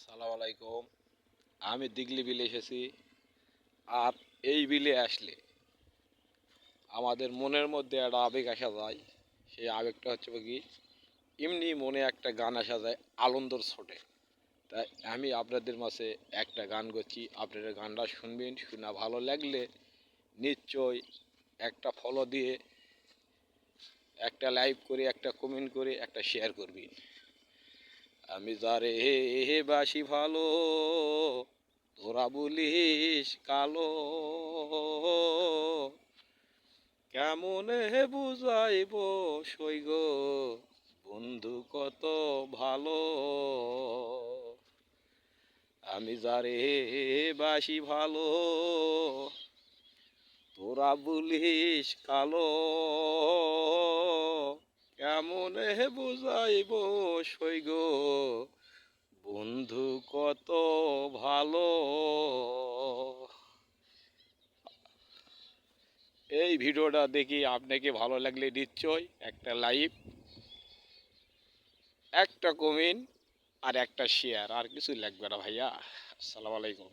সালাম আলাইকুম। আমি দিগলি বিলে এসেছি। আর এই বিলে আসলে আমাদের মনের মধ্যে একটা আবেগ আসা যায়। সেই আবেগটা হচ্ছে কি, এমনি মনে একটা গান আসা যায় আনন্দর ছোটে। তাই আমি আপনাদের মাঝে একটা গান করছি, আপনারা গানটা শুনবেন। শোনা ভালো লাগলে নিশ্চয় একটা ফলো দিয়ে, একটা লাইক করে, একটা কমেন্ট করে, একটা শেয়ার করবেন। আমি যারে বাসি ভালো, তোরা বলিস কালো, কেমনে বুঝাইব সইগ বন্ধু কত ভালো। আমি যারে বাসি ভালো, তোরা বলিস কালো, কেমনে বুঝাইব সইগ বন্ধু কত ভালো। এই ভিডিওটা দেখি আপনাকে ভালো লাগলে নিশ্চয় একটা লাইক, একটা কমেন্ট আর একটা শেয়ার, আর কিছু লাগবে না ভাইয়া। আসসালামু আলাইকুম।